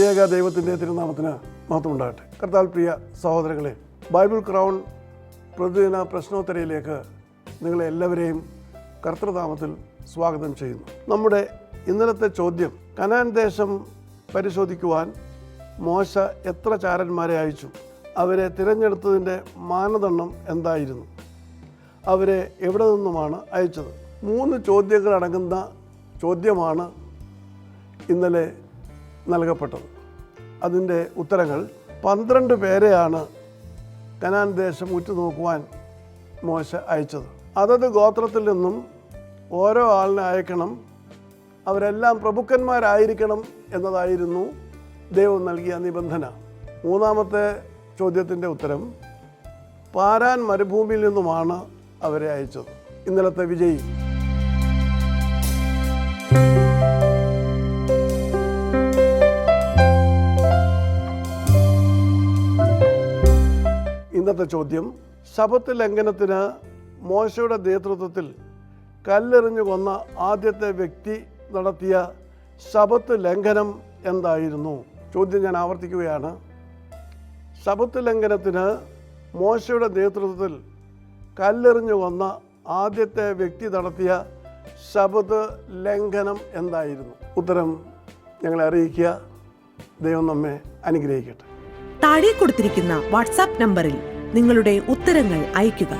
ത്രിയേക ദൈവത്തിൻ്റെ തിരുനാമത്തിന് മഹത്വമുണ്ടാകട്ടെ. കർത്താവിൽ പ്രിയ സഹോദരങ്ങളെ, ബൈബിൾ ക്രൗൺ പ്രതിദിന പ്രശ്നോത്തരയിലേക്ക് നിങ്ങളെ എല്ലാവരെയും കർത്തൃനാമത്തിൽ സ്വാഗതം ചെയ്യുന്നു. നമ്മുടെ ഇന്നലത്തെ ചോദ്യം, കനാൻ ദേശം പരിശോധിക്കുവാൻ മോശ എത്ര ചാരന്മാരെ അയച്ചു? അവരെ തിരഞ്ഞെടുത്തതിൻ്റെ മാനദണ്ഡം എന്തായിരുന്നു? അവരെ എവിടെ നിന്നുമാണ് അയച്ചത്? 3 ചോദ്യങ്ങൾ അടങ്ങുന്ന ചോദ്യമാണ് ഇന്നലെ നൽകപ്പെട്ടത്. അതിൻ്റെ ഉത്തരങ്ങൾ: 12 പേരെയാണ് കനാൻ ദേശം ഉറ്റുനോക്കുവാൻ മോശ അയച്ചത്. അതത് ഗോത്രത്തിൽ നിന്നും ഓരോ ആളിനെ അയക്കണം. അവരെല്ലാം പ്രഭുക്കന്മാരായിരിക്കണം എന്നതായിരുന്നു ദൈവം നൽകിയ നിബന്ധന. 3-ാമത്തെ ചോദ്യത്തിൻ്റെ ഉത്തരം: പാരാൻ മരുഭൂമിയിൽ നിന്നുമാണ് അവരെ അയച്ചത്. ഇന്നലത്തെ വിജയി ഇന്നത്തെ ചോദ്യം: ശബത്ത് ലംഘനത്തിന് മോശയുടെ നേതൃത്വത്തിൽ കല്ലെറിഞ്ഞു കൊന്ന ആദ്യത്തെ വ്യക്തി നടത്തിയ ശബത്ത് ലംഘനം എന്തായിരുന്നു? ചോദ്യം ഞാൻ ആവർത്തിക്കുകയാണ്. ശബത്ത് ലംഘനത്തിന് മോശയുടെ നേതൃത്വത്തിൽ കല്ലെറിഞ്ഞു കൊന്ന ആദ്യത്തെ വ്യക്തി നടത്തിയ ശബത്ത് ലംഘനം എന്തായിരുന്നു? ഉത്തരം ഞങ്ങളെ അറിയിക്കുക. ദൈവം നമ്മെ അനുഗ്രഹിക്കട്ടെ. താഴെ കൊടുത്തിരിക്കുന്ന വാട്സാപ്പ് നമ്പറിൽ നിങ്ങളുടെ ഉത്തരങ്ങൾ അയയ്ക്കുക.